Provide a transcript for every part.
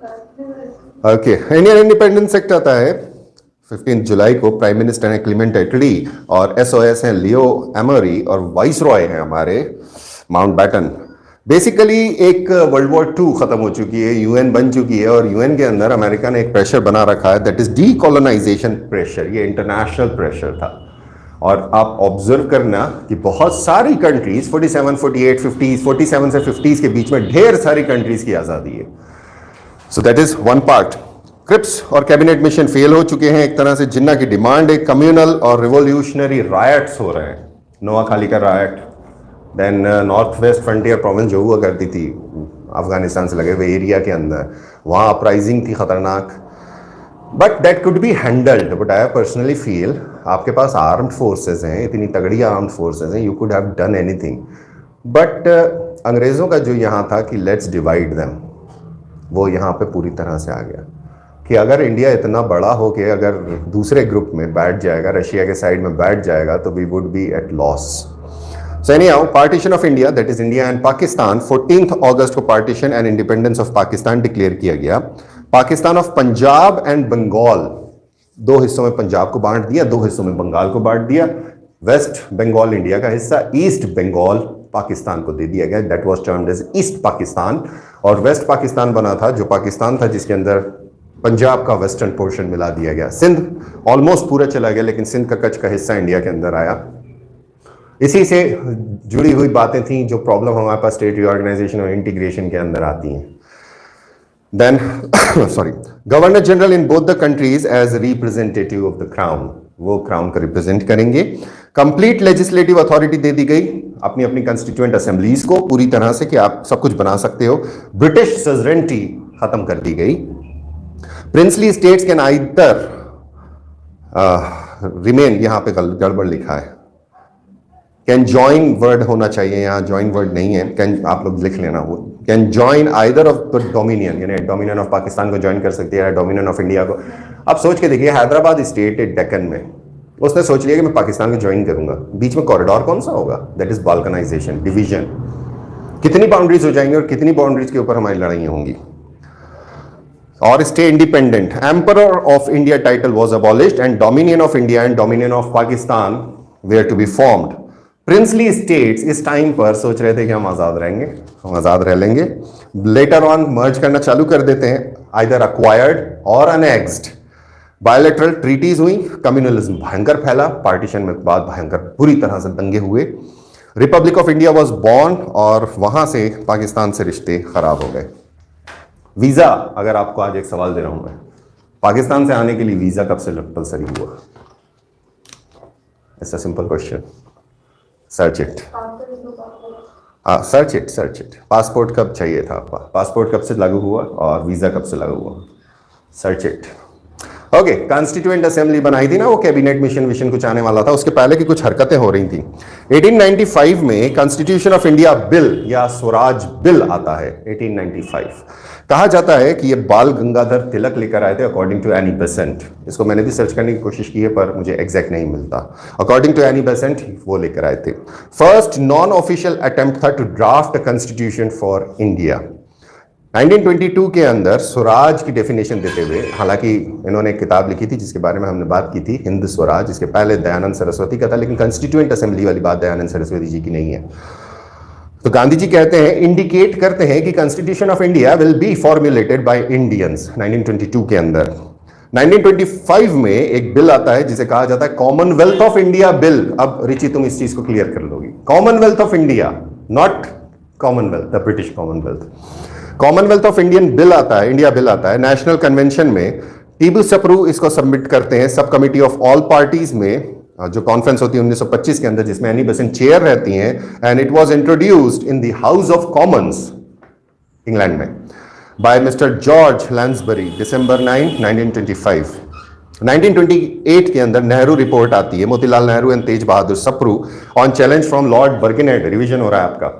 Okay, Indian independence act आता है 15 जुलाई को। प्राइम मिनिस्टर हैं क्लेमेंट एटली और एसओएस हैं लियो एमरी और वाइस रॉय हैं हमारे माउंटबैटन। बेसिकली एक वर्ल्ड वॉर 2 खत्म हो चुकी है, यूएन बन चुकी है और यूएन के अंदर अमेरिका ने एक प्रेशर बना रखा है, दैट इज डीकोलोनाइजेशन प्रेशर। ये इंटरनेशनल प्रेशर था और आप ऑब्जर्व करना कि बहुत सारी कंट्रीज 47, 48, 50, 47 से 50 के बीच में ढेर सारी कंट्रीज की आजादी है। So that is one part. Cripps और कैबिनेट मिशन फेल हो चुके हैं एक तरह से। जिन्ना की डिमांड है कम्युनल और रिवोल्यूशनरी रायट्स हो रहे हैं, नोआखाली का riot, then north waste frontier province जो हुआ करती थी अफगानिस्तान से लगे हुए एरिया के अंदर, वहाँ अपराइजिंग थी खतरनाक। But that could be handled. But I personally feel आपके पास आर्म्ड फोर्सेज हैं, इतनी तगड़ी आर्म्ड फोर्सेज हैं, you could have done anything. But अंग्रेज़ों का जो यहाँ था कि लेट्स डिवाइड देम, वो यहाँ पे पूरी तरह से आ गया कि अगर इंडिया इतना बड़ा हो के अगर दूसरे ग्रुप में बैठ जाएगा, रशिया के साइड में बैठ जाएगा, तो we would be at loss. So anyhow, partition of India, that is India and Pakistan, 14 अगस्त को partition and independence of Pakistan declare किया गया। पाकिस्तान ऑफ पंजाब एंड बंगाल, 2 हिस्सों में पंजाब को बांट दिया, 2 हिस्सों में बंगाल को बांट दिया। वेस्ट बंगाल इंडिया का हिस्सा, ईस्ट बंगाल पाकिस्तान को दे दिया गया, that was termed as east Pakistan. और वेस्ट पाकिस्तान बना था जो पाकिस्तान था जिसके अंदर पंजाब का वेस्टर्न पोर्शन मिला दिया गया। सिंध ऑलमोस्ट पूरा चला गया, लेकिन सिंध का कच्छ का हिस्सा इंडिया के अंदर आया। इसी से जुड़ी हुई बातें थी जो प्रॉब्लम हमारे पास स्टेट रिऑर्गेनाइजेशन और इंटीग्रेशन के अंदर आती हैं। Then sorry, governor general in both the countries as representative of the crown, वो क्राउन को रिप्रेजेंट करेंगे। कंप्लीट लेजिस्लेटिव अथॉरिटी दे दी गई अपनी अपनी कंस्टिट्यूएंट असेंबलीज को पूरी तरह से कि आप सब कुछ बना सकते हो। ब्रिटिश सजरेंटी खत्म कर दी गई। Princely states can either remain, यहां पे गड़बड़ लिखा है, कैन ज्वाइन वर्ड होना चाहिए, यहां ज्वाइन वर्ड नहीं है, कैन आप लोग लिख लेना, वो can join either of the dominion, यानी डोमिनियन ऑफ पाकिस्तान को ज्वाइन कर सकती है, डोमिनियन ऑफ इंडिया को। आप सोच के देखिए, हैदराबाद स्टेट है डेक्कन में, उसने सोच लिया कि मैं पाकिस्तान को ज्वाइन करूंगा, बीच में कॉरिडोर कौन सा होगा, दैट इज बाल्कनाइजेशन, डिवीजन। कितनी बाउंड्रीज हो जाएंगी और कितनी बाउंड्रीज के ऊपर हमारी लड़ाइयां होंगी। और stay independent, emperor of India title was abolished and dominion of India and dominion of Pakistan were to be formed. Princely states इस टाइम पर सोच रहे थे कि हम आजाद रहेंगे, हम आजाद रह लेंगे। लेटर ऑन मर्ज करना चालू कर देते हैं, आइदर अक्वायर्ड और अनेक्स्ड। बायोलेटरल ट्रीटीज हुई, कम्युनलिज्म भयंकर फैला, पार्टीशन में बाद भयंकर बुरी तरह से दंगे हुए। Republic of India was born और वहां से पाकिस्तान से रिश्ते खराब हो गए। वीजा, अगर आपको आज एक सवाल दे रहा हूं मैं, पाकिस्तान से आने के लिए वीजा कब से कंपल्सरी हुआ? It's a simple question, search it, search it. Passport कब चाहिए था आपका, पासपोर्ट कब से लागू हुआ और वीजा कब से लागू हुआ? Search it. Okay, constituent assembly बनाई थी ना, वो कैबिनेट मिशन कुछ आने वाला था, उसके पहले की कुछ हरकतें हो रही थी। 1895 में कॉन्स्टिट्यूशन ऑफ इंडिया बिल या स्वराज बिल आता है 1895। कहा जाता है कि ये बाल गंगाधर तिलक लेकर आए थे अकॉर्डिंग टू एनी बेसेंट। इसको मैंने भी सर्च करने की कोशिश की है पर मुझे एग्जैक्ट नहीं मिलता। अकॉर्डिंग टू एनी बेसेंट वो लेकर आए थे। फर्स्ट नॉन ऑफिशियल अटेम्प्ट था to draft a constitution for India. 1922 के अंदर स्वराज की डेफिनेशन देते हुए, हालांकि इन्होंने एक किताब लिखी थी जिसके बारे में हमने बात की थी, हिंद स्वराज, इसके पहले दयानंद सरस्वती का था, लेकिन कॉन्स्टिट्यूएंट असेंबली वाली बात दयानंद सरस्वती जी की नहीं है। तो गांधी जी कहते हैं, इंडिकेट करते हैं कि constitution of India will be formulated by Indians 1922 के अंदर। 1925 में एक बिल आता है जिसे कहा जाता है कॉमनवेल्थ ऑफ इंडिया बिल। अब रिची तुम इस चीज को क्लियर कर लोगी, Commonwealth of India, not Commonwealth the British Commonwealth, Commonwealth of Indian bill आता है, इंडिया बिल आता है। नेशनल कन्वेंशन में टीबू सप्रू इसको सबमिट करते हैं सब कमिटी ऑफ ऑल पार्टीज में, जो कॉन्फ्रेंस होती है 1925 के अंदर, जिसमें एनी बेसेंट चेयर रहती हैं। And it was introduced in the house of Commons England में बाय मिस्टर जॉर्ज लैंसबरी, December 9, 1925। 1928 के अंदर नेहरू रिपोर्ट आती है, Motilal Nehru and Tej Bahadur Sapru on challenge from Lord Birkenhead. Revision हो रहा है आपका,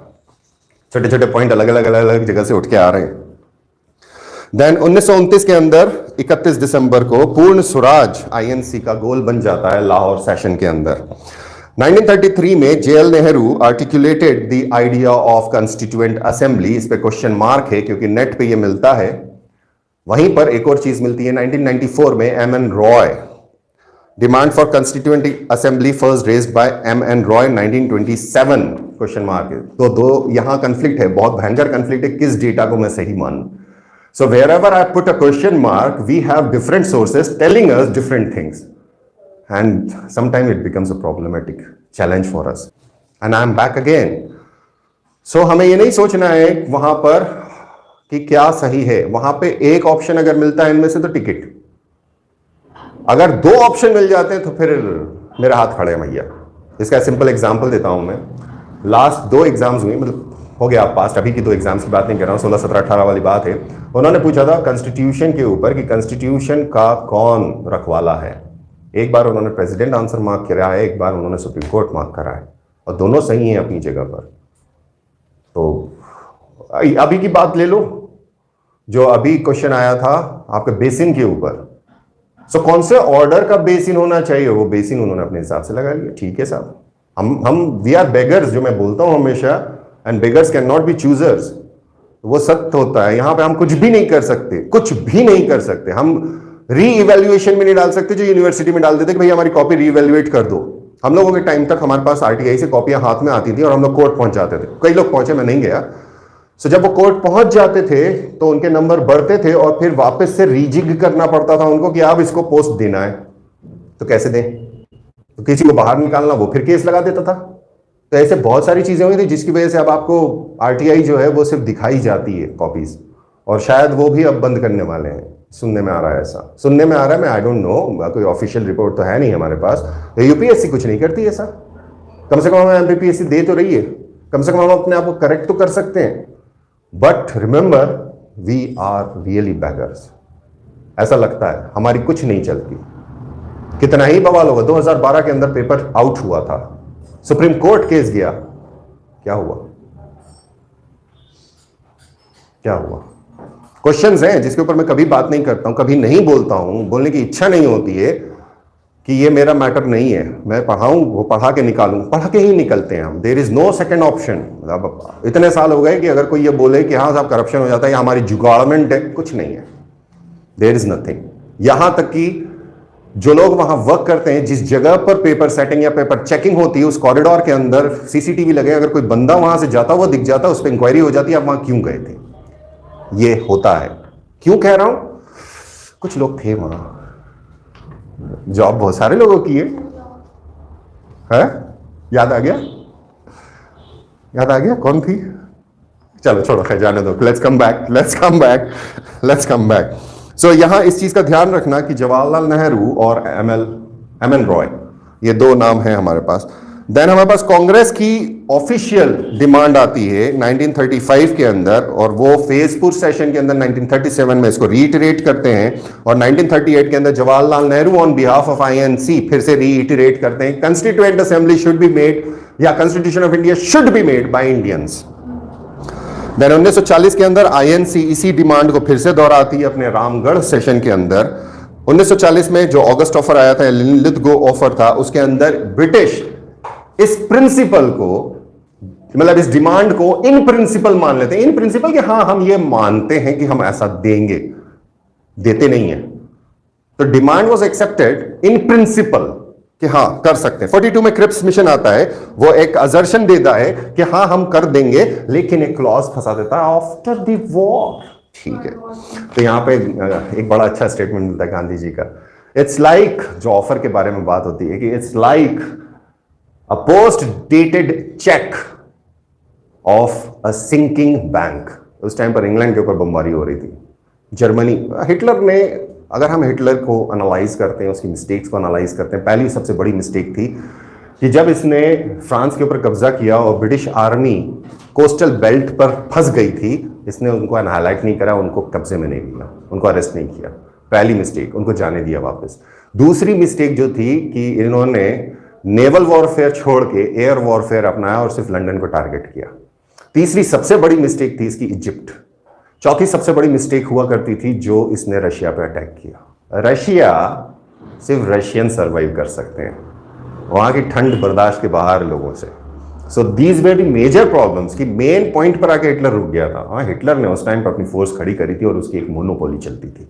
छोटे छोटे पॉइंट अलग अलग जगह से उठ के आ रहे हैं। देन 1929 के अंदर 31 दिसंबर को पूर्ण स्वराज आईएनसी का गोल बन जाता है लाहौर सेशन के अंदर। 1933 में JL Nehru articulated the idea of constituent assembly. इस पे क्वेश्चन मार्क है क्योंकि नेट पे ये मिलता है वहीं पर एक और चीज मिलती है 1994 में M.N. Roy, demand for constituent assembly first raised bye M.N. Roy 1927 question mark है। तो दो यहां कंफ्लिक्ट है, बहुत भयंकर कंफ्लिक्ट है, किस डेटा को मैं सही मानूं। सो wherever I put a question mark, we have different sources telling us different things, and sometimes it becomes a problematic challenge for us. And I am back again. So हमें ये नहीं सोचना है वहां पर कि क्या सही है, वहां पे एक ऑप्शन अगर मिलता है इनमें से तो टिकट, अगर दो ऑप्शन मिल जाते हैं तो फिर मेरा हाथ खड़े हैं भैया। इसका सिंपल एग्जांपल देता हूं मैं। लास्ट 2 एग्जाम्स हुए, मतलब हो गया पास्ट, अभी की 2 एग्जाम्स की बात नहीं कर रहा हूं, 16, 17, 18 वाली बात है। उन्होंने पूछा था कॉन्स्टिट्यूशन के ऊपर कि कॉन्स्टिट्यूशन का कौन रखवाला है। एक बार उन्होंने प्रेसिडेंट आंसर मार्क करा है, एक बार उन्होंने सुप्रीम कोर्ट मार्क करा है, और दोनों सही हैं अपनी जगह पर। तो अभी की बात ले लो, जो अभी क्वेश्चन आया था आपके बेसिन के ऊपर। सो कौन से ऑर्डर का बेसिन होना चाहिए, वो बेसिन उन्होंने अपने हिसाब से लगा लिया। ठीक है साहब, हम वी आर बेगर्स, जो मैं बोलता हूं हमेशा, and beggars can not be choosers. वो सत्य होता है। यहां पे हम कुछ भी नहीं कर सकते, कुछ भी नहीं कर सकते। हम री इवेल्युएशन में नहीं डाल सकते, जो यूनिवर्सिटी में डाल देते कि भाई हमारी कॉपी री इवेल्युएट कर दो। हम लोगों के टाइम तक हमारे पास आरटीआई से कॉपियां हाथ में आती थी और हम लोग कोर्ट पहुंच जाते थे। कई लोग पहुंचे, मैं नहीं गया। सो जब वो कोर्ट पहुंच जाते थे तो उनके नंबर बढ़ते थे और फिर वापस से रीजिग करना पड़ता था उनको कि आप इसको पोस्ट देना है। तो कैसे दें? तो किसी को बाहर निकालना, वो फिर केस लगा देता था। तो ऐसे बहुत सारी चीजें हुई थी जिसकी वजह से अब आपको आरटीआई जो है वो सिर्फ दिखाई जाती है कॉपीज, और शायद वो भी अब बंद करने वाले हैं। सुनने में आ रहा है, ऐसा सुनने में आ रहा है। मैं आई डोंट नो, कोई ऑफिशियल रिपोर्ट तो है नहीं हमारे पास। तो यूपीएससी कुछ नहीं करती ऐसा। कम से कम हमें एमपीपीएससी दे तो रही है, कम से कम हम अपने आप को करेक्ट तो कर सकते हैं। But remember, we are really beggars. ऐसा लगता है हमारी कुछ नहीं चलती। कितना ही बवाल होगा। 2012 के अंदर पेपर आउट हुआ था, सुप्रीम कोर्ट केस गया, क्या हुआ? क्या हुआ? क्वेश्चंस हैं जिसके ऊपर मैं कभी बात नहीं करता हूं, कभी नहीं बोलता हूं, बोलने की इच्छा नहीं होती है कि ये मेरा मैटर नहीं है। मैं पढ़ाऊं, वो पढ़ा के निकालूं, पढ़ा के ही निकलते हैं हम। There is no second option. मतलब इतने साल हो गए कि अगर कोई ये बोले कि हाँ साहब करप्शन हो जाता है या हमारी जुगाड़मेंट है, कुछ नहीं है। There is nothing. यहां तक कि जो लोग वहां वर्क करते हैं, जिस जगह पर पेपर सेटिंग या पेपर चेकिंग होती है, उस कॉरिडोर के अंदर सीसीटीवी लगे। अगर कोई बंदा वहां से जाता हुआ दिख जाता, उस पर इंक्वायरी हो जाती है, आप वहां क्यों गए थे। ये होता है। क्यों कह रहा हूं? कुछ लोग थे वहां, जॉब बहुत सारे लोगों की है? याद आ गया? याद आ गया कौन थी? चलो छोड़ो, खैर जाने दो। Let's come back. सो यहां इस चीज का ध्यान रखना कि जवाहरलाल नेहरू और एम एन रॉय, ये 2 नाम हैं हमारे पास। देन हमारे पास कांग्रेस की ऑफिशियल डिमांड आती है 1935 के अंदर, और वो फेजपुर सेशन के अंदर 1937 में इसको रीइटरेट करते हैं, और 1938 के अंदर Jawaharlal Nehru on behalf of INC फिर से रीइटरेट करते हैं, constituent assembly should be made, या constitution of India should be made by Indians. Then 1940 के अंदर आईएनसी इसी डिमांड को फिर से दोहराती है अपने रामगढ़ सेशन के अंदर। 1940 में जो अगस्त ऑफर आया था, लिथगो ऑफर था, उसके अंदर ब्रिटिश इस प्रिंसिपल को, मतलब इस डिमांड को इन प्रिंसिपल मान लेते हैं। इन प्रिंसिपल कि हाँ हम ये मानते हैं कि हम ऐसा देंगे, देते नहीं है। तो demand was accepted in principle कि हाँ कर सकते हैं। 42 में क्रिप्स मिशन आता है, वो एक असर्शन देता है कि हाँ हम कर देंगे, लेकिन एक क्लॉज फंसा देता है, आफ्टर द वॉर। ठीक है, तो यहां पे एक बड़ा अच्छा स्टेटमेंट मिलता है गांधी जी का। इट्स लाइक, जो ऑफर के बारे में बात होती है, कि it's like a post dated check of a sinking bank। उस टाइम पर इंग्लैंड के ऊपर बमबारी हो रही थी, जर्मनी। हिटलर ने, अगर हम हिटलर को एनालाइज करते हैं, उसकी मिस्टेक्स को एनालाइज करते हैं, पहली सबसे बड़ी मिस्टेक थी कि जब इसने फ्रांस के ऊपर कब्जा किया और ब्रिटिश आर्मी कोस्टल बेल्ट पर फंस गई थी, इसने उनको हाईलाइट नहीं करा, उनको कब्जे में नहीं लिया, उनको अरेस्ट नहीं किया। पहली मिस्टेक, उनको जाने दिया वापस। दूसरी मिस्टेक जो थी कि इन्होंने नेवल वॉरफेयर छोड़ के एयर वॉरफेयर अपनाया और सिर्फ लंदन को टारगेट किया। तीसरी सबसे बड़ी मिस्टेक थी इसकी इजिप्ट। चौथी सबसे बड़ी मिस्टेक हुआ करती थी जो इसने रशिया पे अटैक किया। रशिया, सिर्फ रशियन सर्वाइव कर सकते हैं, वहां की ठंड बर्दाश्त के बाहर लोगों से। So these were the major problems कि मेन पॉइंट पर आके हिटलर रुक गया था। हाँ, हिटलर ने उस टाइम पर अपनी फोर्स खड़ी करी थी और उसकी एक मोनोपोली चलती थी,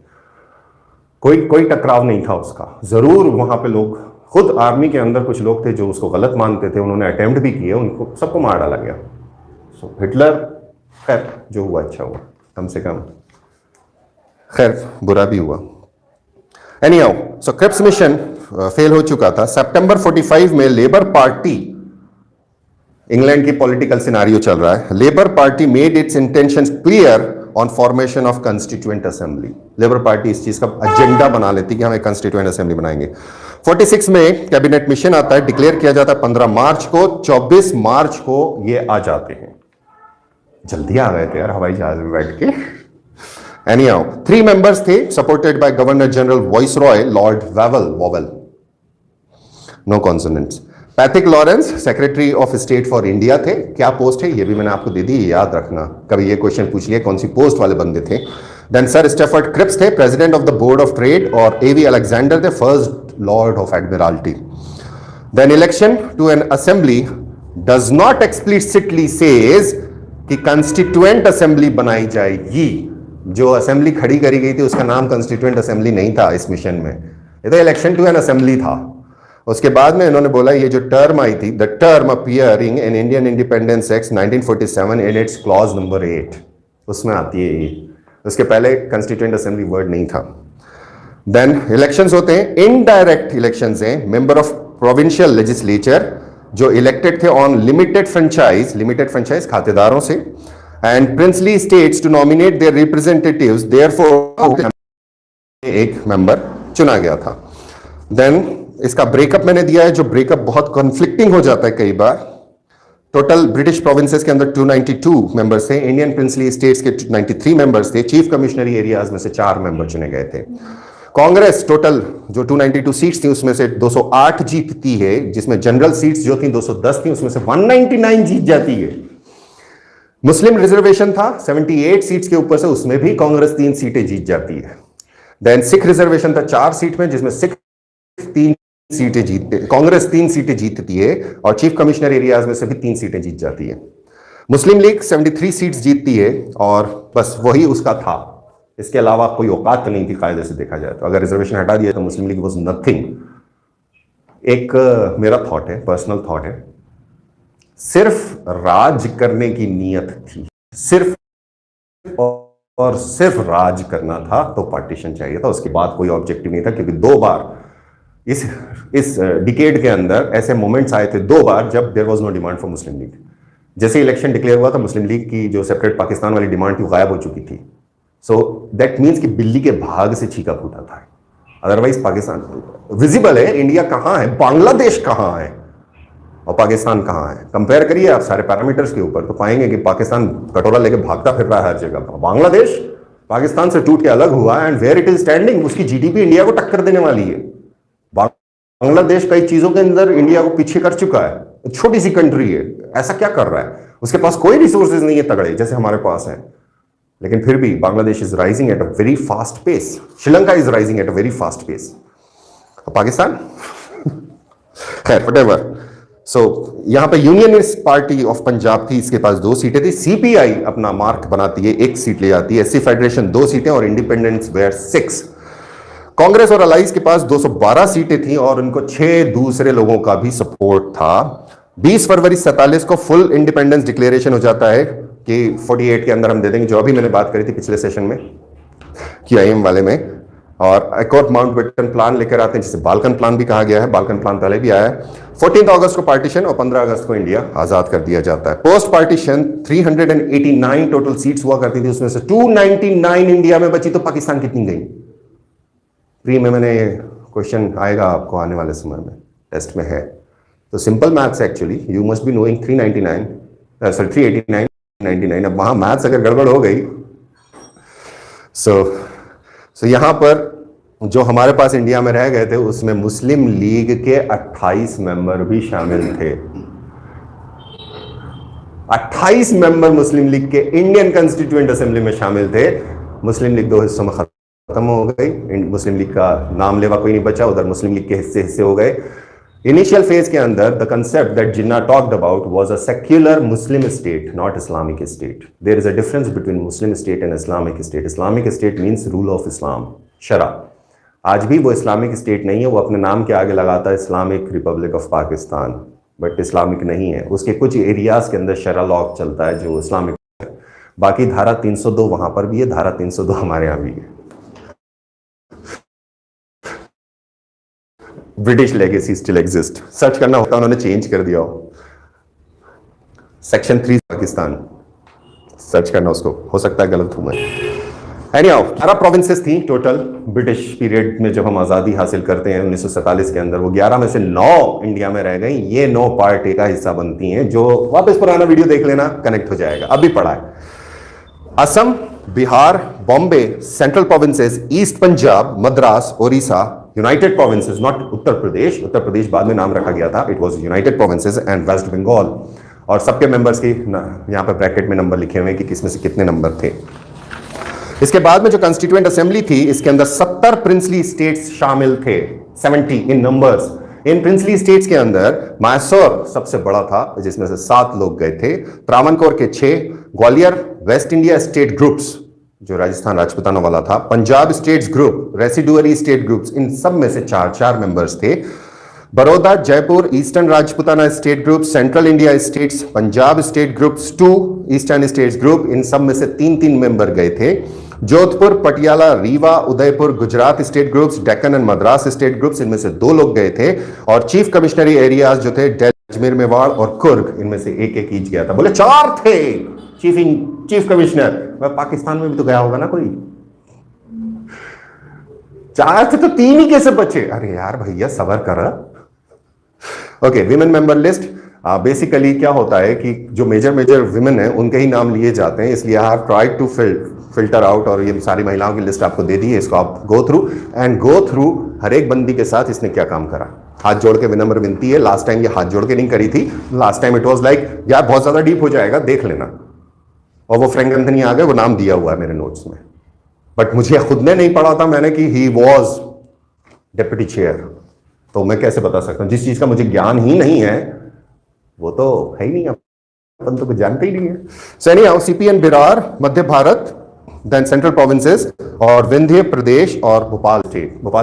कोई टकराव नहीं था उसका। जरूर वहां पे लोग, खुद आर्मी के अंदर कुछ लोग थे जो उसको गलत मानते थे, उन्होंने अटेम्प्ट भी किए, उनको सबको मार डाला गया। सो हिटलर, खैर जो हुआ अच्छा हुआ, कम से कम, खैर बुरा भी हुआ। एनीहाउ, सो क्रिप्स मिशन फेल हो चुका था। सितंबर 45 में लेबर पार्टी, इंग्लैंड की पॉलिटिकल सिनारियो चल रहा है, labour party made it's intentions clear on formation of constituent assembly. Labour party इस चीज का एजेंडा बना लेती कि हम एक कंस्टिट्यूएंट असेंबली बनाएंगे। 46 में कैबिनेट मिशन आता है, डिक्लेयर किया जाता है 15 मार्च को, 24 मार्च को ये आ जाते हैं। जल्दी आ गए थे यार हवाई जहाज में बैठ के। एनीहाउ, 3 मेंबर्स थे supported by governor general viceroy Lord Wavell, no consonants. Pethick Lawrence secretary of state for India थे। क्या पोस्ट है ये भी मैंने आपको दे दी, याद रखना, कभी ये क्वेश्चन पूछ लिया कौन सी पोस्ट वाले बंदे थे। देन सर स्टेफर्ड क्रिप्स थे president of the board of trade, और एवी अलेक्जेंडर थे first lord of admiralty. Then election to an assembly does not explicitly says कि कंस्टिट्यूएंट असेंबली बनाई जाएगी। जो असेंबली खड़ी करी गई थी उसका नाम कंस्टिट्यूएंट असेंबली नहीं था इस मिशन में, ये तो इलेक्शन टू एन असेंबली था। उसके बाद में इन्होंने बोला ये जो टर्म आई थी, the term appearing in Indian independence act 1947 in its clause number 8, उसमें आती है ये। उसके पहले कंस्टिट्यूएंट असेंबली वर्ड नहीं था। देन इलेक्शंस होते हैं, इनडायरेक्ट इलेक्शंस हैं, मेंबर ऑफ प्रोविंशियल लेजिस्लेचर जो इलेक्टेड थे ऑन लिमिटेड फ्रेंचाइज खातेदारों से, and princely states to nominate their representatives, therefore एक मेंबर चुना गया था। देन इसका ब्रेकअप मैंने दिया है, जो ब्रेकअप बहुत कॉन्फ्लिक्टिंग हो जाता है कई बार। टोटल ब्रिटिश प्रोविंसेस के अंदर 292 मेंबर्स थे, इंडियन प्रिंसली स्टेट्स के 93 मेंबर्स थे, चीफ कमिश्नरी एरियाज में से 4 मेंबर चुने गए थे। कांग्रेस टोटल जो 292 सीट्स थी उसमें से 208 जीतती है, जिसमें जनरल सीट्स जो थी 210 थी, उसमें से 199 जीत जाती है। मुस्लिम रिजर्वेशन था 78 सीट्स के ऊपर से, उसमें भी कांग्रेस 3 सीटें जीत जाती है। देन सिख रिजर्वेशन था 4 सीट में, जिसमें सिख 3 सीटें जीतते, कांग्रेस 3 सीटें जीतती है, और चीफ कमिश्नर एरियाज में से भी 3 सीटें जीत जाती है। मुस्लिम लीग 73 सीट्स जीतती है, और बस वही उसका था, इसके अलावा कोई औकात नहीं थी कायदे से देखा जाए तो। अगर रिजर्वेशन हटा दिया तो मुस्लिम लीग वाज नथिंग। एक मेरा थॉट है, पर्सनल थॉट है, सिर्फ राज करने की नियत थी, सिर्फ और सिर्फ राज करना था तो पार्टीशन चाहिए था, उसके बाद कोई ऑब्जेक्टिव नहीं था। क्योंकि 2 बार इस डिकेड के अंदर ऐसे मोमेंट्स आए थे, 2 बार जब there was no demand for Muslim League. जैसे इलेक्शन डिक्लेयर हुआ था, मुस्लिम लीग की जो सेपरेट पाकिस्तान वाली डिमांड थी वो गायब हो चुकी थी। सो दैट मीन्स कि बिल्ली के भाग से छीका फूटा था। अदरवाइज पाकिस्तान विजिबल है, इंडिया कहां है, बांग्लादेश कहां है और पाकिस्तान कहां है। कंपेयर करिए आप सारे पैरामीटर्स के ऊपर तो पाएंगे कि पाकिस्तान कटोरा लेके भागता फिर रहा है हर जगह। बांग्लादेश पाकिस्तान से टूट के अलग हुआ, and where it is standing, उसकी जीडीपी इंडिया को टक्कर देने वाली है। बांग्लादेश कई चीजों के अंदर इंडिया को पीछे कर चुका है, छोटी सी कंट्री है, ऐसा क्या कर रहा है, उसके पास कोई रिसोर्सेज नहीं है तगड़े जैसे हमारे पास हैं, लेकिन फिर भी Bangladesh is rising at a very fast pace, Sri Lanka is rising at a very fast pace, और पाकिस्तान खैर व्हाटएवर। सो यहां पे यूनियनिस्ट पार्टी ऑफ पंजाब थी, इसके पास 2 सीटें थी। सीपीआई अपना मार्क बनाती है, 1 सीट ले जाती है। एससी फेडरेशन 2 सीटें, और इंडिपेंडेंस वेयर 6। कांग्रेस और अलाइज के पास 212 सीटें थी, और उनको 6 दूसरे लोगों का भी सपोर्ट था। 20 फरवरी 47 को फुल इंडिपेंडेंस डिक्लेरेशन हो जाता है कि 48 के अंदर हम दे देंगे, जो अभी मैंने बात करी थी पिछले सेशन में QIM वाले में। और एक और माउंटबेटन प्लान लेकर आते हैं जिसे बाल्कन प्लान भी कहा गया है, बाल्कन प्लान पहले भी आया है। 14 अगस्त को पार्टीशन, और 15 अगस्त को इंडिया आजाद कर दिया जाता है। पोस्ट पार्टीशन 389 टोटल सीट्स हुआ करती थी, उसमें से 299 इंडिया में बची, तो पाकिस्तान कितनी गई? प्री में मैंने क्वेश्चन आएगा आपको आने वाले समय में, टेस्ट में है, तो simple maths actually, you must be knowing 389 99। अब वहां मैथ्स अगर गड़बड़ हो गई सो यहां पर जो हमारे पास इंडिया में रह गए थे उसमें मुस्लिम लीग के 28 मेंबर भी शामिल थे। 28 मेंबर मुस्लिम लीग के इंडियन कॉन्स्टिट्यूएंट असेंबली में शामिल थे। मुस्लिम लीग 2 हिस्सों में खत्म हो गई, मुस्लिम लीग का नाम लेवा कोई नहीं बचा, उधर मुस्लिम लीग के हिस्से हो गए। इनिशियल फेज के अंदर the concept that Jinnah talked about was a secular Muslim state, not Islamic state. There is a difference between Muslim state and Islamic state. Islamic state means rule of Islam, शरा. आज भी वो Islamic state नहीं है, वो अपने नाम के आगे लगाता है Islamic Republic of Pakistan, but Islamic नहीं है. उसके कुछ एरियाज के अंदर शरा लॉ चलता है जो इस्लामिक है. बाकी धारा 302 वहां पर भी है, धारा 302 हमारे यहां भी है. British legacy still exist. Search करना होता है, उन्होंने चेंज कर दिया हो. सेक्शन 3 पाकिस्तान, सर्च करना उसको, हो सकता है गलत हूं मैं. एनीहाउ 11 प्रोविंसेस थी टोटल ब्रिटिश पीरियड में. जब हम आज़ादी हासिल करते हैं 1947 के अंदर, वो 11 में से 9 इंडिया में रह गई. ये 9 पार्ट ए का हिस्सा बनती हैं. जो वापस पुराना वीडियो देख लेना, कनेक्ट हो जाएगा. अभी पढ़ा है. Assam, Bihar, Bombay, Central Provinces, East Punjab, Madras, Odisha, United Provinces, not Uttar Pradesh. Uttar Pradesh बाद में नाम रखा गया था. It was United Provinces and West Bengal. और सबके मेंबर्स की यहां पर ब्रैकेट में नंबर लिखे हुए हैं कि किसमें से कितने नंबर थे. इसके बाद में जो कॉन्स्टिट्यूएंट असेंबली थी, इसके अंदर 70 प्रिंसली स्टेट्स शामिल थे. 70 इन नंबर्स. इन प्रिंसली स्टेट्स के अंदर मैसूर सबसे बड़ा था, जिसमें से 7 लोग गए थे. त्रावणकोर के 6, Gwalior West India State Groups जो राजस्थान राजपूताना वाला था, Punjab States Group, residuary state groups, इन सब में से 4 मेंबर्स थे. Baroda, Jaipur, Eastern Rajputana State Group, Central India States, Punjab State Groups 2, Eastern States Group, इन सब में से 3 मेंबर गए थे. Jodhpur, Patiala, Rewa, Udaipur, Gujarat State Groups, Deccan and Madras State Groups, इनमें से 2 लोग गए थे. और चीफ कमिश्नरी एरियाज जो थे, अजमेर, मेवाड़ और कुर्ग, इनमें से एक ईच गया था. बोले 4 थे चीफ कमिश्नर. पाकिस्तान में भी तो गया होगा ना कोई. 4 थे तो 3 ही कैसे बचे? अरे यार भैया सबर कर. Okay, women member list. Basically क्या होता है कि जो मेजर विमेन है उनके ही नाम लिए जाते हैं, इसलिए I have tried to filter out. और ये सारी महिलाओं की लिस्ट आपको दे दी है, इसको आप गो थ्रू हर एक बंदी के साथ इसने क्या काम करा. हाथ जोड़ के विनम्र विनती है. लास्ट टाइम ये हाथ जोड़ के नहीं करी थी. Last time it was like यार बहुत ज्यादा डीप हो जाएगा, देख लेना. और वो फ्रैंक एंथनी आ गए, वो नाम दिया हुआ है मेरे नोट्स में, बट मुझे खुद ने नहीं पढ़ा था मैंने कि ही वॉज डेप्यूटी चेयर. तो मैं कैसे बता सकता हूं? जिस चीज का मुझे ज्ञान ही नहीं है वो तो है ही नहीं, अपन तो कुछ जानते ही नहीं है. सो एनीहाउ, सीपीएन बिरार मध्य भारत, देन सेंट्रल प्रोविंसेस और विंध्य प्रदेश और भोपाल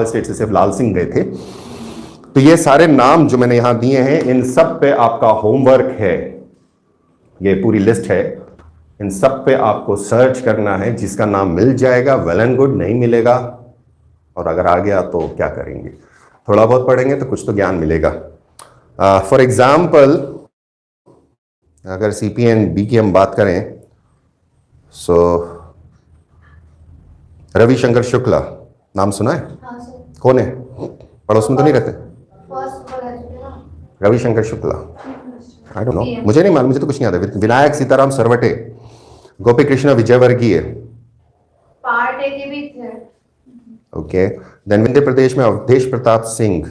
स्टेट से सिर्फ लाल सिंह गए थे. तो ये सारे नाम जो मैंने यहां दिए हैं, इन सब पे आपका होमवर्क है. ये पूरी लिस्ट है, इन सब पे आपको सर्च करना है. जिसका नाम मिल जाएगा वेल एंड गुड, नहीं मिलेगा और अगर आ गया तो क्या करेंगे? थोड़ा बहुत पढ़ेंगे तो कुछ तो ज्ञान मिलेगा. फॉर एग्जाम्पल अगर सीपीएन बी की हम बात करें, सो रविशंकर शुक्ला नाम सुना है? हाँ सर. कौन है? पड़ोस में तो नहीं रहते? Ravishankar Shukla, I don't know, मुझे नहीं मालूम, मुझे तो कुछ नहीं आता. विनायक सीताराम सरवटे, गोपी कृष्ण विजयवर्गीय, पार्ट ए के भी थे. ओके. देन विंध्य प्रदेश में अवधेश प्रताप सिंह,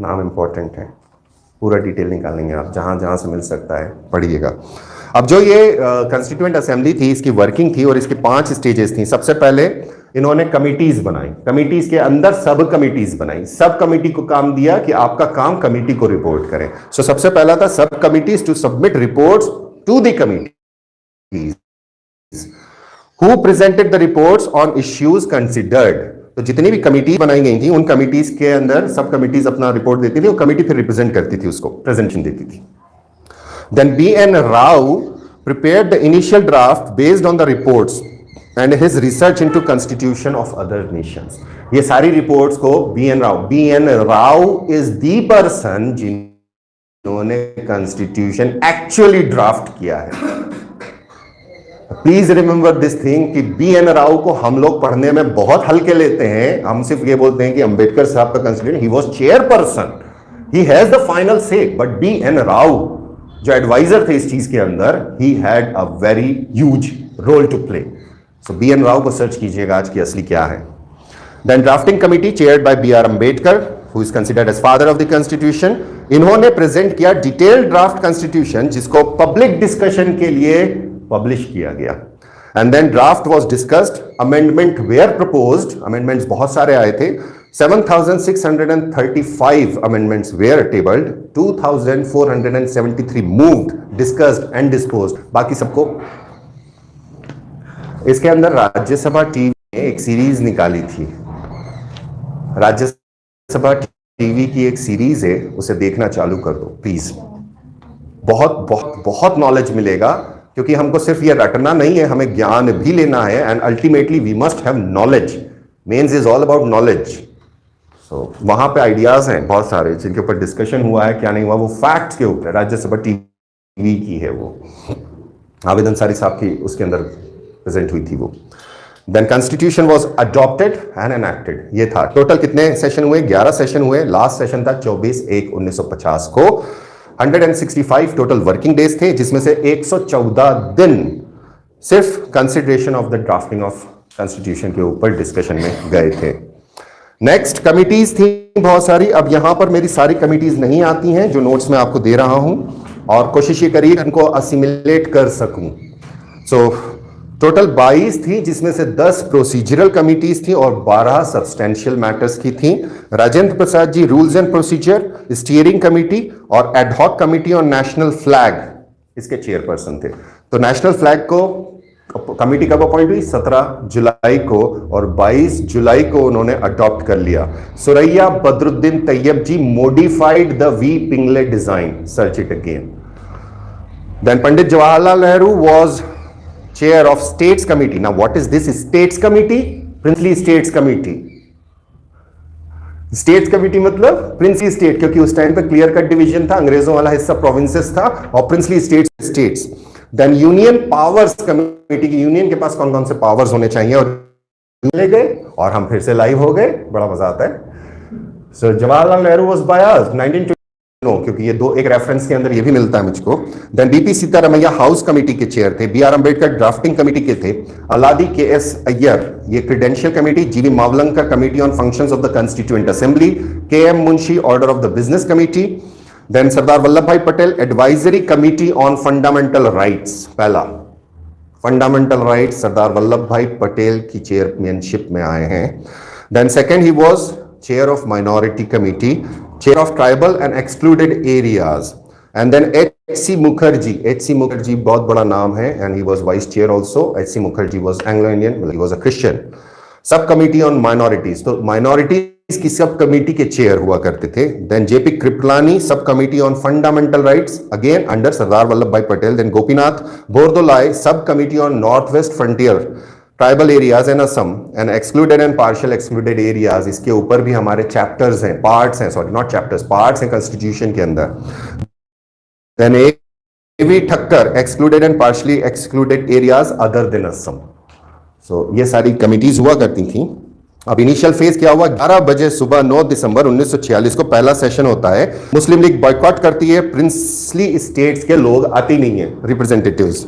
नाम इंपॉर्टेंट है, पूरा डिटेल निकालेंगे आप, जहां जहां से मिल सकता है पढ़िएगा. अब जो ये कंस्टिट्यूएंट असेंबली थी, इसकी वर्किंग थी और इसकी 5 स्टेजेस थी. सबसे पहले इन्होंने कमिटीज बनाई. कमिटीज के अंदर सब कमिटीज बनाई. सब कमिटी को काम दिया कि आपका काम कमिटी को रिपोर्ट करें. सो सबसे पहला था sub committees to submit reports to the committees who presented the reports on issues considered. तो जितनी भी कमिटी बनाई गई थी, उन कमिटीज के अंदर सब कमिटीज अपना रिपोर्ट देती थी, वो कमिटी फिर रिप्रेजेंट करती थी, उसको प्रेजेंटेशन देती थी. Then B.N. Rao prepared the initial draft based on the reports and his research into constitution of other nations. ये सारी रिपोर्ट्स को B.N. Rao is the person जिन्होंने कंस्टिट्यूशन एक्चुअली ड्राफ्ट किया है. प्लीज रिमेंबर दिस थिंग कि B.N. Rao को हम लोग पढ़ने में बहुत हल्के लेते हैं. हम सिर्फ ये बोलते हैं कि अंबेडकर साहब का constitution, he was chairperson, he has the final say. But B.N. Rao जो एडवाइजर थे इस चीज के अंदर, he had a very huge role to play. So B.N. Rao को सर्च कीजिएगा आज की असली क्या है. Then drafting committee chaired by B.R. Ambedkar, who is considered as father of the constitution. इन्होंने प्रेजेंट किया डिटेल्ड ड्राफ्ट कॉन्स्टिट्यूशन, जिसको पब्लिक डिस्कशन के लिए पब्लिश किया गया. And then draft was discussed, amendment were proposed, amendments बहुत सारे आए थे. 7,635 amendments were tabled, 2,473 moved, discussed and disposed. बाकी सबको इसके अंदर राज्यसभा टीवी ने एक सीरीज निकाली थी। राज्यसभा टीवी की एक सीरीज है, उसे देखना चालू कर दो प्लीज। बहुत बहुत बहुत नॉलेज मिलेगा, क्योंकि हमको सिर्फ ये रटना नहीं है, हमें ज्ञान भी लेना है। And ultimately we must have knowledge. Mains is all about knowledge. So वहां पे आइडियाज हैं बहुत सारे जिनके ऊपर डिस्कशन हुआ है, क्या नहीं हुआ, वो फैक्ट्स के ऊपर। राज्यसभा टीवी की है वो, आवेदन अंसारी साहब की उसके अंदर प्रेजेंट हुई थी वो। Then constitution was adopted and enacted. ये था। टोटल कितने सेशन हुए? 11 सेशन हुए। लास्ट सेशन था 24/1/1950 को। 165 टोटल वर्किंग डेज थे, जिसमें से 114 दिन सिर्फ consideration of the drafting of constitution के ऊपर डिस्कशन में गए थे। नेक्स्ट कमिटीज थी बहुत सारी। अब यहां पर मेरी सारी कमिटीज नहीं आती हैं जो नोट्स में आपको दे रहा हूं, और कोशिश ये करिए इनको असिमिलेट कर सकूं। सो टोटल 22 थी, जिसमें से 10 प्रोसीजरल कमिटीज थी और 12 सब्सटेंशियल मैटर्स की थी। Rajendra Prasad ji rules and procedure, steering committee और ad hoc committee on national flag, इसके चेयरपर्सन थे। तो नेशनल फ्लैग को कमिटी कब अपॉइंट हुई? 17 जुलाई को, और 22 जुलाई को उन्होंने अडॉप्ट कर लिया। Suraiya Badruddin Tyab ji modified the V Pingali design, search it again. Then Pandit Jawaharlal Nehru was chair of states committee. Now what is this states committee? Princely states committee. States committee मतलब प्रिंसली स्टेट, क्योंकि उस टाइम पे क्लियर कट डिवीजन था, अंग्रेजों वाला हिस्सा प्रोविंसेस था, और princely states. Then union powers committee की, यूनियन के पास कौन कौन से पावर्स होने चाहिए, और ले गए, और हम फिर से लाइव हो गए। बड़ा मजा आता है। सो जवाहरलाल नेहरू वाज बायस्ड 1920, क्योंकि ये दो एक रेफरेंस के अंदर ये भी मिलता है मुझको। Then B P Sitaramayya house committee के चेयर थे। बीआर अंबेडकर ड्राफ्टिंग कमिटी के थे। अलादी के एस अय्यर ये credential committee. G V Mavalankar committee on functions of the constituent assembly. K M Munshi order of the business committee. Then Sardar Vallabh Bhai Patel advisory committee on fundamental rights. पहला fundamental rights Sardar Vallabh Bhai Patel की chairmanship में आए हैं। Then second he was chair of minority committee, chair of tribal and excluded areas, and then H.C. Mukherjee बहुत बड़ा नाम है, and he was vice chair also. H.C. Mukherjee was Anglo-Indian, he was a Christian. सब committee on minorities, तो minorities की सब committee के chair हुआ करते थे। Then J P Kripalani sub committee on fundamental rights, again under Sardar Vallabh Bhai Patel. Then Gopinath Bordoloi sub committee on North waste Frontier, tribal areas and Assam and excluded and partial excluded areas. इसके ऊपर भी हमारे चैप्टर्स हैं, पार्ट्स हैं, सॉरी नॉट चैप्टर्स, पार्ट्स हैं constitution के अंदर। Then A V Thakkar excluded and partially excluded areas other than Assam. So ये सारी कमिटीज हुआ करती थी। अब इनिशियल फेज क्या हुआ? 11 बजे सुबह 9 दिसंबर 1946 को पहला सेशन होता है। मुस्लिम लीग बॉयकॉट करती है, प्रिंसली स्टेट्स के लोग आते नहीं है रिप्रेजेंटेटिव्स।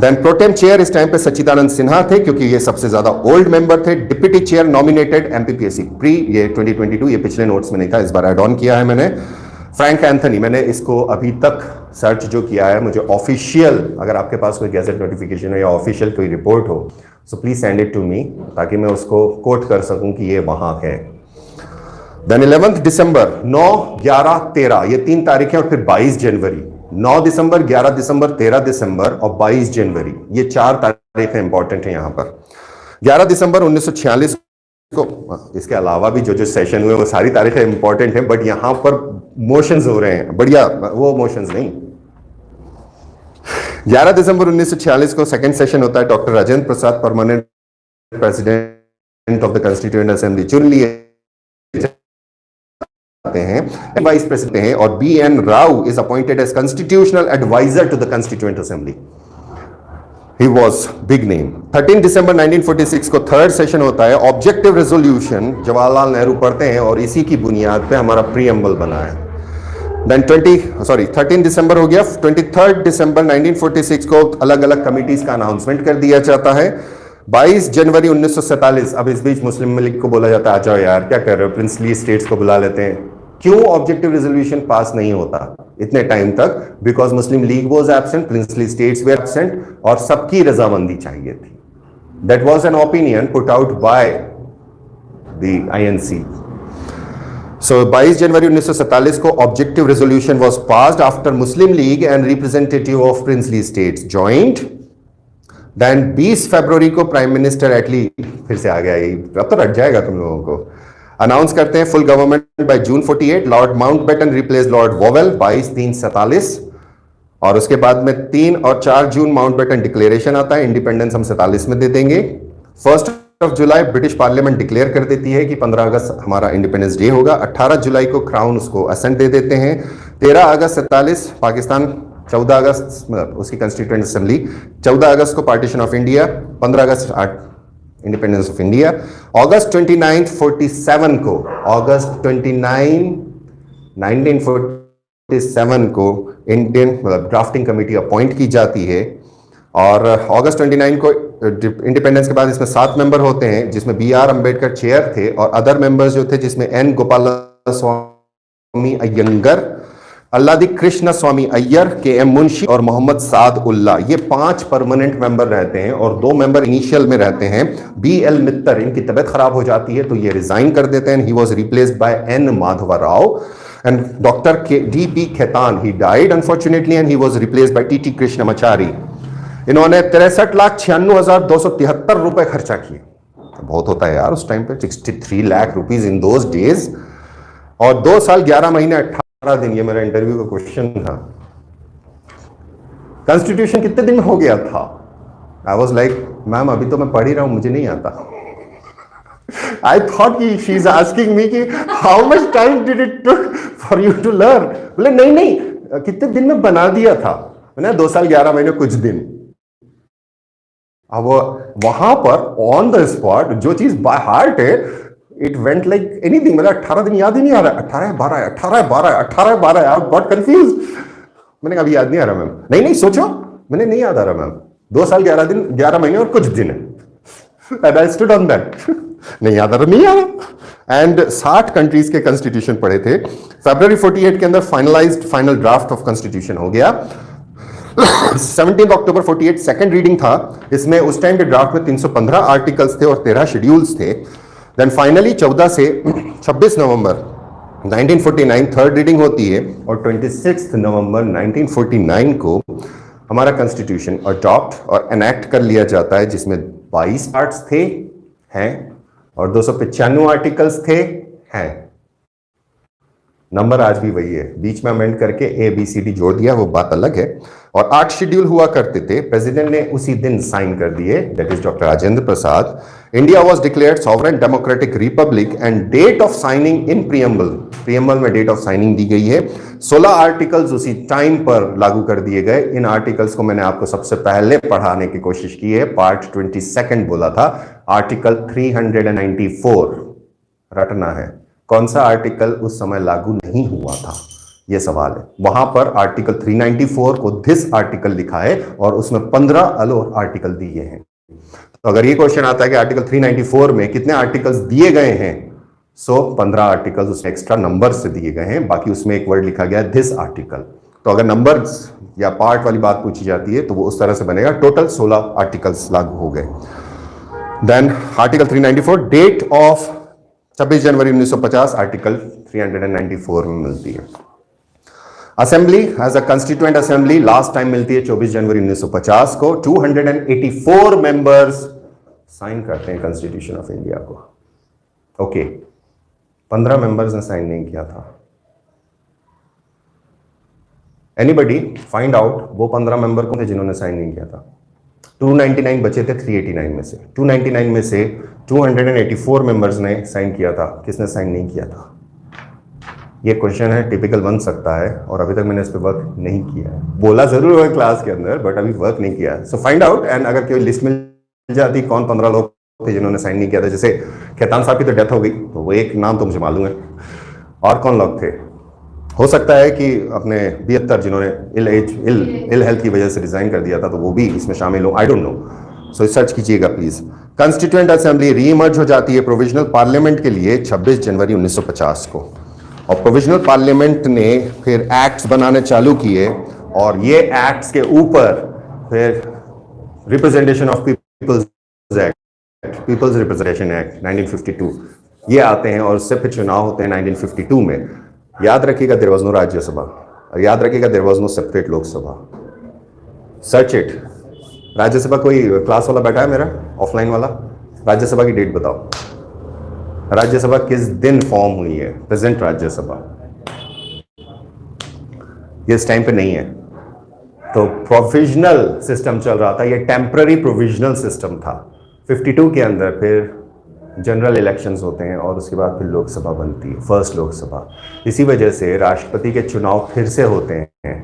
देन प्रोटेम चेयर इस टाइम पे सच्चिदानंद सिन्हा थे, क्योंकि ये सबसे ज्यादा ओल्ड मेंबर थे। Deputy chair nominated MPPSC pre, ये 2022, ये पिछले नोट्स में नहीं था, इस बार ऐड ऑन किया है मैंने। फ्रैंक एंथनी, मैंने इसको अभी तक सर्च जो किया है, मुझे ऑफिशियल, अगर आपके पास कोई गैजेट नोटिफिकेशन हो या ऑफिशियल कोई रिपोर्ट हो, so please send it to me, ताकि मैं उसको कोट कर सकूं कि ये वहां है। देन 11 दिसंबर, 9, 11, 13 ये 3 तारीखें, और फिर 22 जनवरी। 9 दिसंबर, 11 दिसंबर, 13 दिसंबर और 22 जनवरी, ये 4 तारीखें इंपॉर्टेंट हैं यहां पर। 11 दिसंबर 1946 को, इसके अलावा भी जो जो सेशन हुए वो सारी तारीखें इंपॉर्टेंट हैं, बट यहां पर मोशंस हो रहे हैं, बढ़िया वो मोशंस नहीं। 11 दिसंबर 1946 को सेकंड सेशन होता है। Doctor Rajendra Prasad permanent president of the constituent assembly चुन लिए हैं, वाइस प्रेसिडेंट हैं, और B N Rao is appointed as constitutional advisor to the constituent assembly. He was big name. 13 दिसंबर 1946 को थर्ड सेशन होता है। ऑब्जेक्टिव रेजोल्यूशन जवाहरलाल नेहरू पढ़ते हैं, और इसी की बुनियाद पे हमारा प्रीएम्बल बना है। देन 13 दिसंबर हो गया। 23 दिसंबर 1946 को अलग अलग कमिटीज का अनाउंसमेंट कर दिया जाता है। 22 जनवरी 1947, अब इस बीच मुस्लिम लीग को बोला जाता है, आ जाओ यार क्या कर रहे हो, प्रिंसली स्टेट्स को बुला लेते हैं। क्यों ऑब्जेक्टिव रेजोल्यूशन पास नहीं होता इतने टाइम तक? Because Muslim League was absent, princely states वे एब्सेंट, और सबकी रजामंदी चाहिए थी। That was an opinion put out by the INC. So 22 जनवरी 1947 को objective resolution was passed after Muslim League and representative of princely states joint. Then 20 फरवरी को प्राइम मिनिस्टर एटली, फिर से आ गया ये, अब तो रट जाएगा तुम लोगों को, अनाउंस करते हैं full government by June 48। Lord Mountbatten replace Lord vowel 22/3/47। और उसके बाद में 3 और 4 जून माउंटबेटन डिक्लेरेशन आता है, इंडिपेंडेंस हम 47 में दे देंगे। 1 जुलाई ब्रिटिश पार्लियामेंट डिक्लेयर कर देती है कि 15 अगस्त हमारा इंडिपेंडेंस डे होगा। 18 जुलाई को क्राउन उसको असेंट दे देते हैं। 13 अगस्त 47 पाकिस्तान, 14 अगस्त मतलब उसकी कॉन्स्टिट्यूएंट असेंबली, 14 अगस्त को पार्टीशन ऑफ इंडिया, 15 अगस्त इंडिपेंडेंस ऑफ इंडिया। अगस्त 29 47 को, अगस्त 29 1947 को इंडियन मतलब ड्राफ्टिंग कमेटी अपॉइंट की जाती है। और अगस्त 29 को इंडिपेंडेंस के बाद इसमें 7 मेंबर होते हैं, जिसमें B.R. अम्बेडकर चेयर थे और अदर मेंबर्स जो थे जिसमें N. गोपाल स्वामी अयंगर, अल्लादी कृष्ण स्वामी अय्यर, K.M. मुंशी और मोहम्मद साद उल्ला, ये 5 परमानेंट मेंबर रहते हैं और 2 मेंबर इनिशियल में रहते हैं। B.L. मित्तर, इनकी तबीयत खराब हो जाती है तो ये रिजाइन कर देते हैं। He was replaced by N. Madhava Rao and doctor D.P. Khaitan, he died unfortunately and he was replaced by T.T. Krishnamachari. इन्होंने 63,96,273 रुपए खर्चा किए। बहुत होता है यार उस टाइम पे, 63 lakh rupees in those days. और 2 साल 11 महीने 18 दिन, ये मेरा इंटरव्यू का क्वेश्चन था, कॉन्स्टिट्यूशन कितने दिन में हो गया था? आई वॉज लाइक, मैम अभी तो मैं पढ़ ही रहा हूं, मुझे नहीं आता। आई थॉट कि शी इज आस्किंग मी कि how much time did it took for you to learn. बोले नहीं नहीं, कितने दिन में बना दिया था मैंने? 2 साल 11 महीने कुछ दिन। अब वहां पर ऑन द स्पॉट जो चीज बाय हार्ट है, इट वेंट लाइक एनीथिंग। मतलब 18 दिन याद ही नहीं आ रहा, 18/12 18/12 18/12, आई गॉट कंफ्यूज। मैंने कहा अभी याद नहीं आ रहा मैम। नहीं नहीं सोचो, मैंने नहीं याद आ रहा मैम, 2 साल 11 दिन 11 महीने और कुछ दिन है। And I stood on that. नहीं याद आ रहा, नहीं आ रहा। एंड 60 कंट्रीज के कॉन्स्टिट्यूशन पढ़े थे। फरवरी 48 के अंदर फाइनल ड्राफ्ट ऑफ कॉन्स्टिट्यूशन हो गया। 17 अक्टूबर 48 सेकंड रीडिंग था। इसमें उस टाइम के ड्राफ्ट में 315 आर्टिकल्स थे और 13 शेड्यूल्स थे। देन फाइनली 14 से 26 नवंबर 1949 थर्ड रीडिंग होती है और 26 नवंबर 1949 को हमारा कॉन्स्टिट्यूशन अडॉप्ट और एनेक्ट कर लिया जाता है, जिसमें 22 पार्ट्स थे हैं और 295 आर्टिकल्स थे हैं। नंबर आज भी वही है, बीच में अमेंड करके ABCD जोड़ दिया, वो बात अलग है। और 8 शेड्यूल हुआ करते थे, प्रेसिडेंट ने उसी दिन साइन कर दिए, that is doctor Rajendra Prasad. India was declared sovereign democratic republic and date of signing in preamble में डेट ऑफ साइनिंग दी गई है। 16 आर्टिकल्स उसी टाइम पर लागू कर दिए गए। इन आर्टिकल्स को मैंने आपको सबसे पहले पढ़ाने की कोशिश की है, पार्ट 22 बोला था। आर्टिकल 394 रटना है, कौन सा आर्टिकल उस समय लागू नहीं हुआ था, यह सवाल है। वहां पर आर्टिकल 394 को दिस आर्टिकल लिखा है और उसमें 15 अलग आर्टिकल दिए हैं। तो अगर ये क्वेश्चन आता है कि आर्टिकल 394 में कितने आर्टिकल्स दिए गए हैं, सो 15 आर्टिकल्स उसमें एक्स्ट्रा नंबर से दिए गए हैं, बाकी उसमें एक वर्ड लिखा गया दिस आर्टिकल। तो अगर नंबर्स या पार्ट वाली बात पूछी जाती है तो वो उस तरह से बनेगा। टोटल 16 आर्टिकल्स लागू हो गए। Then article 394 date of 26 January 1950 article 394 में मिलती है। Assembly as a constituent assembly last time मिलती है 24 जनवरी 1950 को। 284 मेंबर्स साइन करते हैं कॉन्स्टिट्यूशन ऑफ इंडिया को। ओके, 15 मेंबर्स ने साइन नहीं किया था। एनीबडी फाइंड आउट वो 15 मेंबर कौन थे जिन्होंने साइन नहीं किया था? 299 बचे थे 389 में से। 299 में से 284 मेंबर्स ने साइन किया था, किसने साइन नहीं किया था? ये क्वेश्चन है, टिपिकल बन सकता है और अभी तक मैंने इस पे वर्क नहीं किया है। बोला जरूर है क्लास के अंदर बट अभी वर्क नहीं किया है। सो फाइंड आउट, एंड अगर कोई लिस्ट मिल जाती कौन 15 लोग थे जिन्होंने साइन नहीं किया था। जैसे खेतान साहब की तो डेथ हो गई तो वो एक नाम तो मुझे मालूम है, और कौन लोग थे? हो सकता है कि अपने 72 जिन्होंने इल हेल्थ की वजह से रिजाइन कर दिया था तो वो भी इसमें शामिल हो, I don't know. So search कीजिएगा प्लीज। कॉन्स्टिट्यूएंट असेंबली रीइमर्ज हो जाती है प्रोविजनल पार्लियामेंट के लिए 26 जनवरी 1950 को, और प्रोविजनल पार्लियामेंट ने फिर एक्ट्स बनाने चालू किए और ये एक्ट्स के ऊपर फिर representation of people's act, people's representation act 1952 ये आते हैं और उससे फिर चुनाव होते हैं 1952 में। याद रखिएगा देयर वाज नो राज्यसभा, और याद रखिएगा there was no separate Lok Sabha. Search it. Rajya Sabha कोई क्लास वाला बैठा है मेरा ऑफलाइन वाला? राज्यसभा की डेट बताओ, राज्यसभा किस दिन फॉर्म हुई है? प्रेजेंट राज्यसभा ये इस टाइम पे नहीं है। तो प्रोविजनल सिस्टम चल रहा था, ये टेम्पररी प्रोविजनल सिस्टम था। 52 के अंदर फिर जनरल इलेक्शंस होते हैं और उसके बाद फिर लोकसभा बनती है, फर्स्ट लोकसभा। इसी वजह से राष्ट्रपति के चुनाव फिर से होते हैं,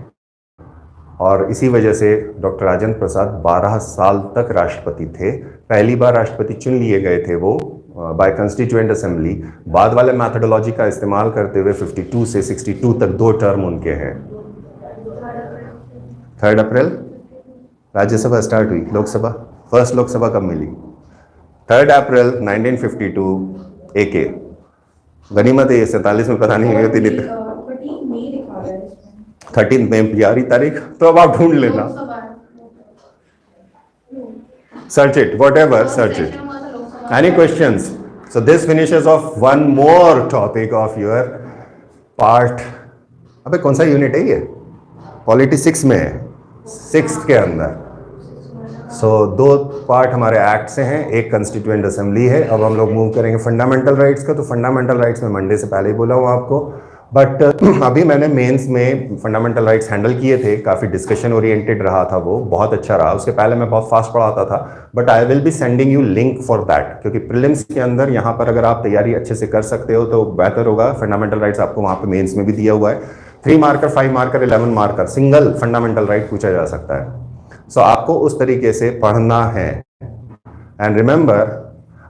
और इसी वजह से डॉक्टर राजेंद्र प्रसाद 12 साल तक राष्ट्रपति थे। पहली बार राष्ट्रपति चुन लिए गए थे वो बाय कंस्टिट्यूएंट असेंबली। बाद वाले मैथडोलॉजी का इस्तेमाल करते हुए 52 से 62 तक 2 टर्म उनके हैं। 3 अप्रैल राज्यसभा स्टार्ट हुई, लोकसभा फर्स्ट लोकसभा कब मिली? 3 अप्रैल 1952 AK। गनीमत है ये 47 में पता नहीं हुई होती, नहीं 13 मई 11 तारीख, तो अब आप ढूंढ लेना। Search it, whatever, search it. Any questions? So this finishes off one more topic of your part. अबे कौन सा यूनिट है ये? पॉलिटी 6 में है, 6th के अंदर। सो 2 पार्ट हमारे एक्ट से हैं, एक कंस्टिट्यूएंट असेंबली है। अब हम लोग मूव करेंगे फंडामेंटल राइट्स का। तो फंडामेंटल राइट्स में मंडे से पहले ही बोला हूँ आपको, बट अभी मैंने मेंस में फंडामेंटल राइट्स हैंडल किए थे, काफ़ी डिस्कशन ओरिएंटेड रहा था, वो बहुत अच्छा रहा। उसके पहले मैं बहुत फास्ट पढ़ाता था, but I will be sending you link for that, क्योंकि प्रीलिम्स के अंदर यहाँ पर अगर आप तैयारी अच्छे से कर सकते हो तो बेहतर होगा। फंडामेंटल राइट्स आपको वहाँ पे मेंस में भी दिया हुआ है। 3 marker, 5 marker, 11 marker single fundamental right पूछा जा सकता है। सो आपको उस तरीके से पढ़ना है। एंड रिमेंबर,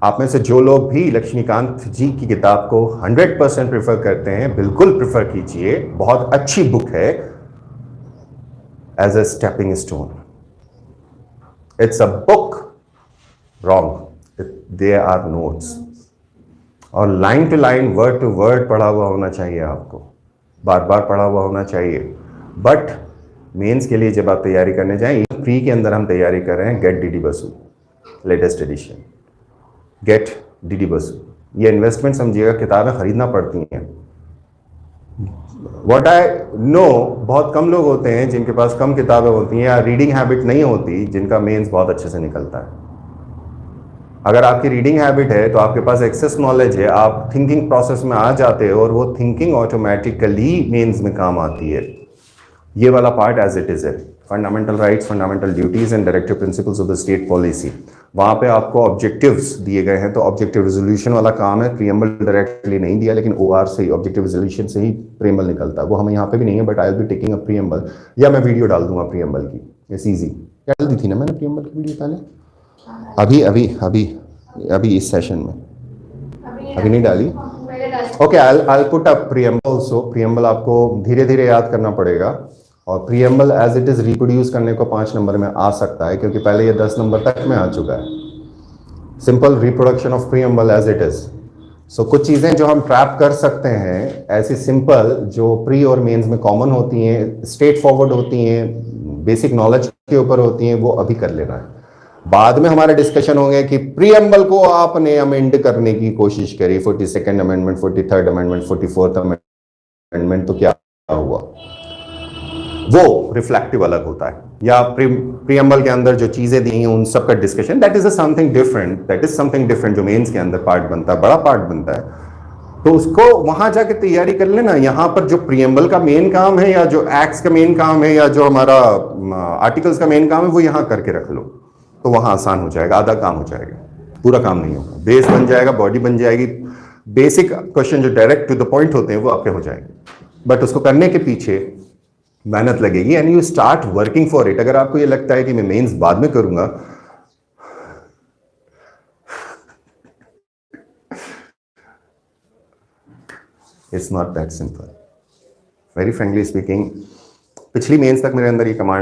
आप में से जो लोग भी लक्ष्मीकांत जी की किताब को 100% प्रेफर करते हैं, बिल्कुल प्रेफर कीजिए। बहुत अच्छी बुक है as a stepping stone. It's a book, wrong, they are notes. और line to line, word to word पढ़ा हुआ होना चाहिए आपको, बार बार पढ़ा हुआ होना चाहिए। बट मेंस के लिए जब आप तैयारी करने जाएं, प्री के अंदर हम तैयारी कर रहे हैं get D D Basu latest edition, get D D Basu. ये इन्वेस्टमेंट समझिएगा, किताबें खरीदना पड़ती हैं। व्हाट आई नो, बहुत कम लोग होते हैं जिनके पास कम किताबें होती हैं या रीडिंग हैबिट नहीं होती, जिनका मेंस बहुत अच्छे से निकलता है। अगर आपकी रीडिंग हैबिट है तो आपके पास एक्सेस नॉलेज है, आप थिंकिंग प्रोसेस में आ जाते हो, और वो थिंकिंग ऑटोमेटिकली मेंस में काम आती है। ये वाला पार्ट एज इट इज है, fundamental rights, fundamental duties and directive principles of the state policy. वहाँ पे आपको ऑब्जेक्टिव्स दिए गए हैं, तो ऑब्जेक्टिव रेजोल्यूशन वाला काम है। प्रीएम्बल डायरेक्टली नहीं दिया, लेकिन ओआर से ही, ऑब्जेक्टिव रेजोल्यूशन से ही प्रीएम्बल निकलता है। वो हमें यहाँ पे भी नहीं है, but I will be taking a preamble, या मैं वीडियो डाल दूंगा प्रीएम्बल की। इट्स ईजी, डाल दी थी ना मैंने प्रीएम्बल की वीडियो पहले, अभी इस सेशन में अभी नहीं डाली। Okay, I put up preamble. So preamble आपको धीरे धीरे याद करना पड़ेगा, और preamble as it is reproduce करने को 5 नंबर में आ सकता है, क्योंकि पहले ये 10 नंबर तक में आ चुका है। Simple reproduction of preamble as it is. So कुछ चीजें जो हम ट्रैप कर सकते हैं ऐसी सिंपल, जो प्री और मेंस में कॉमन होती हैं, स्ट्रेट फॉरवर्ड होती हैं, बेसिक नॉलेज के ऊपर होती हैं, वो अभी कर लेना है। बाद में हमारे डिस्कशन होंगे कि प्रीएम्बल को आपने अमेंड करने की कोशिश करी, 42nd amendment, 43rd amendment, 44th amendment, तो क्या हुआ, वो रिफ्लेक्टिव अलग होता है। या प्रीएम्बल के अंदर जो चीजें दी हैं उन सब का discussion, that is something different, जो मेंस के अंदर पार्ट बनता है, बड़ा पार्ट बनता है। तो उसको वहां जाके तैयारी कर लेना। यहाँ पर जो प्रीएम्बल का मेन काम है, या जो एक्ट्स का मेन काम है, या जो हमारा आर्टिकल्स का मेन काम है, वो यहाँ करके रख लो, तो वहां आसान हो जाएगा। आधा काम हो जाएगा, पूरा काम नहीं होगा। बेस बन जाएगा, बॉडी बन जाएगी, बेसिक क्वेश्चन जो डायरेक्ट टू द पॉइंट होते हैं वो आपके हो जाएंगे। बट उसको करने के पीछे मेहनत लगेगी, and you start working for it. अगर आपको ये लगता है कि मैं मेंस बाद में करूंगा, it's not that simple. Very frankly speaking, पिछली मेंस तक मेरे अंदर ये कमांड